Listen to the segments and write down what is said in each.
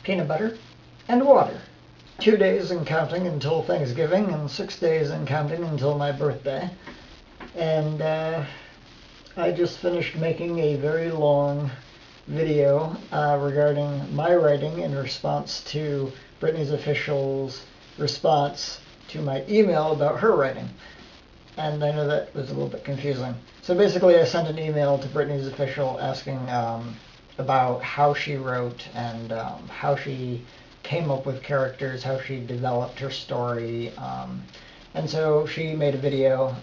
peanut butter, and water. 2 days and counting until Thanksgiving, and 6 days and counting until my birthday. And I just finished making a very long video regarding my writing in response to Brittany's official's response to my email about her writing. And I know that was a little bit confusing. So basically I sent an email to Brittany's official asking about how she wrote and how she came up with characters, how she developed her story. And so she made a video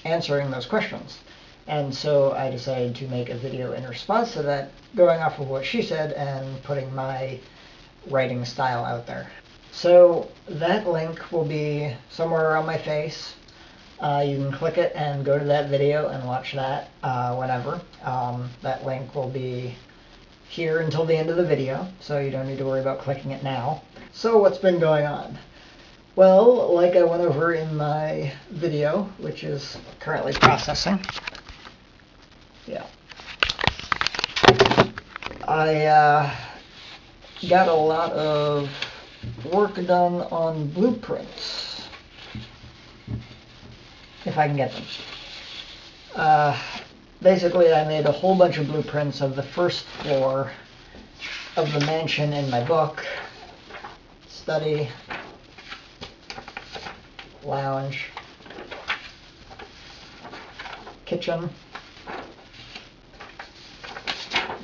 answering those questions. And so I decided to make a video in response to that, going off of what she said and putting my writing style out there. So that link will be somewhere around my face. You can click it and go to that video and watch that whenever. That link will be here until the end of the video, so you don't need to worry about clicking it now. So what's been going on? Well, like I went over in my video, which is currently processing. Yeah. I got a lot of work done on blueprints, if I can get them. Basically, I made a whole bunch of blueprints of the first floor of the mansion in my book. Study, lounge, kitchen,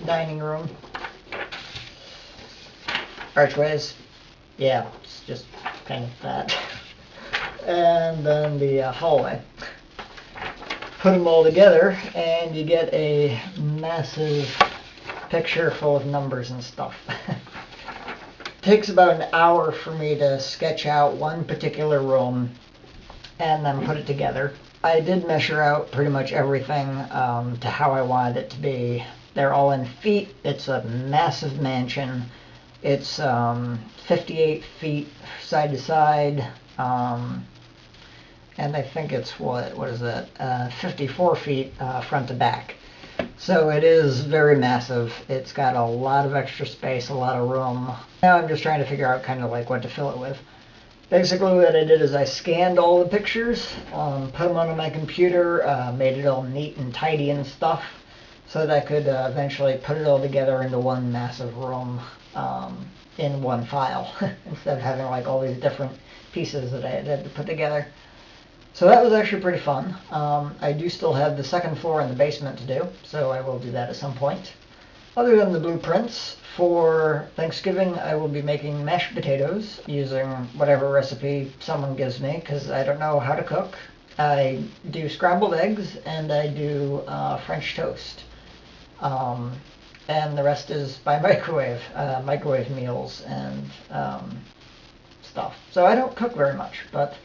dining room, archways. Yeah, it's just kind of that. And then the hallway. Put them all together and you get a massive picture full of numbers and stuff. It takes about an hour for me to sketch out one particular room and then put it together. I did measure out pretty much everything to how I wanted it to be. They're all in feet. It's a massive mansion. It's 58 feet side to side. And I think it's, what is that, 54 feet front to back. So it is very massive. It's got a lot of extra space, a lot of room. Now I'm just trying to figure out kind of like what to fill it with. Basically what I did is I scanned all the pictures, put them onto my computer, made it all neat and tidy and stuff, so that I could eventually put it all together into one massive room in one file, instead of having like all these different pieces that I had to put together. So that was actually pretty fun. I do still have the second floor and the basement to do, so I will do that at some point. Other than the blueprints, for Thanksgiving I will be making mashed potatoes using whatever recipe someone gives me, because I don't know how to cook. I do scrambled eggs and I do French toast. And the rest is by microwave meals and stuff. So I don't cook very much, but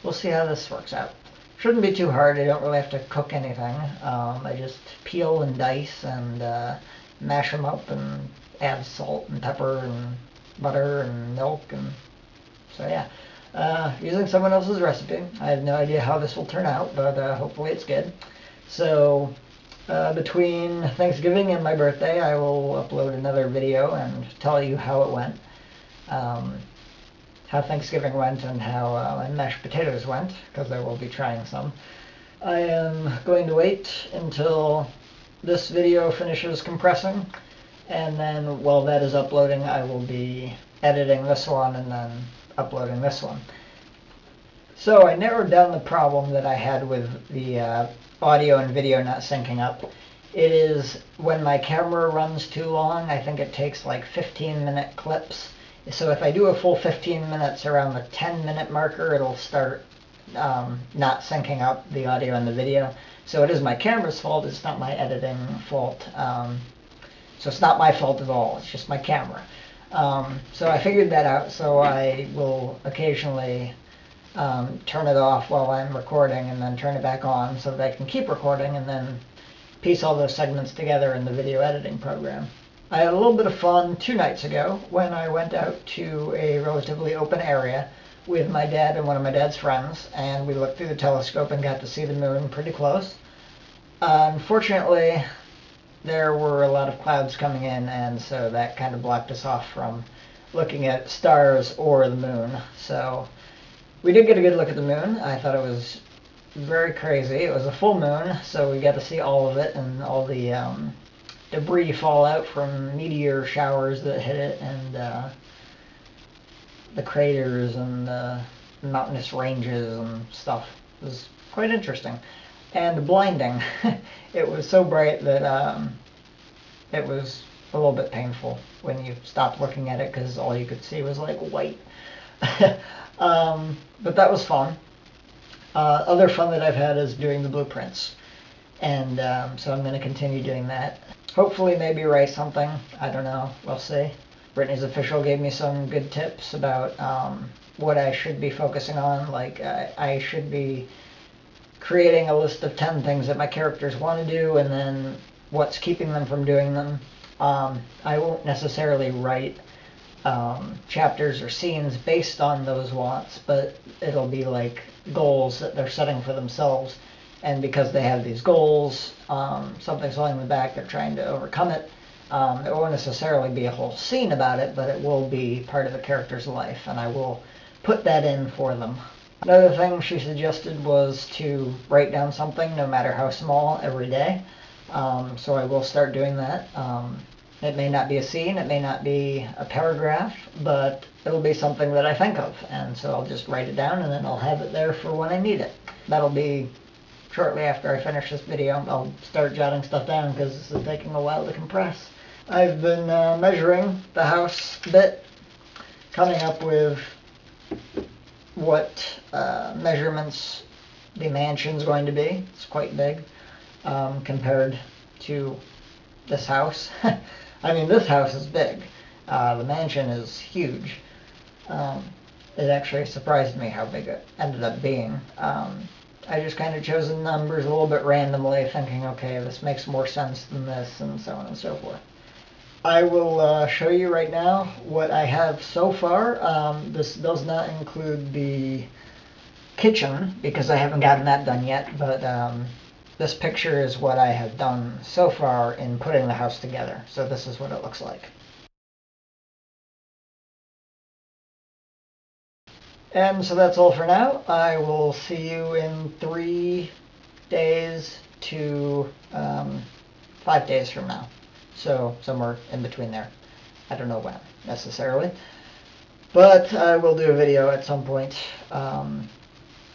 we'll see how this works out. Shouldn't be too hard. I don't really have to cook anything. I just peel and dice and mash them up and add salt and pepper and butter and milk. And so yeah, using someone else's recipe. I have no idea how this will turn out, but hopefully it's good. So between Thanksgiving and my birthday, I will upload another video and tell you how it went. How Thanksgiving went and how my mashed potatoes went, because I will be trying some. I am going to wait until this video finishes compressing, and then while that is uploading I will be editing this one and then uploading this one. So I narrowed down the problem that I had with the audio and video not syncing up. It is when my camera runs too long. I think it takes like 15-minute clips. So if I do a full 15 minutes around the 10-minute marker, it'll start not syncing up the audio and the video. So it is my camera's fault, it's not my editing fault. So it's not my fault at all, it's just my camera. So I figured that out, so I will occasionally turn it off while I'm recording and then turn it back on so that I can keep recording and then piece all those segments together in the video editing program. I had a little bit of fun 2 nights ago when I went out to a relatively open area with my dad and one of my dad's friends, and we looked through the telescope and got to see the moon pretty close. Unfortunately, there were a lot of clouds coming in, and so that kind of blocked us off from looking at stars or the moon. So we did get a good look at the moon. I thought it was very crazy. It was a full moon, so we got to see all of it and all the debris fall out from meteor showers that hit it, and the craters and the mountainous ranges and stuff. It was quite interesting and blinding. It was so bright that it was a little bit painful when you stopped looking at it, because all you could see was like white. But that was fun. Other fun that I've had is doing the blueprints, and so I'm going to continue doing that. Hopefully maybe write something. I don't know. We'll see. Brittany's Official gave me some good tips about what I should be focusing on. Like I should be creating a list of 10 things that my characters want to do, and then what's keeping them from doing them. I won't necessarily write chapters or scenes based on those wants, but it'll be like goals that they're setting for themselves, and because they have these goals, something's holding them back, they're trying to overcome it. It won't necessarily be a whole scene about it, but it will be part of the character's life, and I will put that in for them. Another thing she suggested was to write down something, no matter how small, every day. So I will start doing that. It may not be a scene, it may not be a paragraph, but it'll be something that I think of, and so I'll just write it down, and then I'll have it there for when I need it. That'll be shortly after I finish this video. I'll start jotting stuff down because this is taking a while to compress. I've been measuring the house a bit, coming up with what measurements the mansion's going to be. It's quite big compared to this house. I mean, this house is big. The mansion is huge. It actually surprised me how big it ended up being. I just kind of chose the numbers a little bit randomly, thinking, okay, this makes more sense than this, and so on and so forth. I will show you right now what I have so far. This does not include the kitchen, because I haven't gotten that done yet, but this picture is what I have done so far in putting the house together. So this is what it looks like. And so that's all for now. I will see you in 3 days to 5 days from now. So somewhere in between there. I don't know when necessarily, but I will do a video at some point.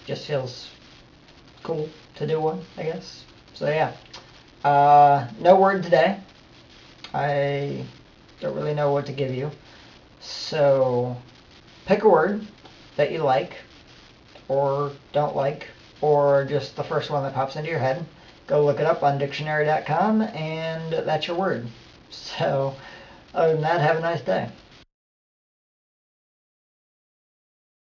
Just feels cool to do one, I guess. So yeah, no word today. I don't really know what to give you. So pick a word that you like, or don't like, or just the first one that pops into your head. Go look it up on dictionary.com, and that's your word. So other than that, have a nice day.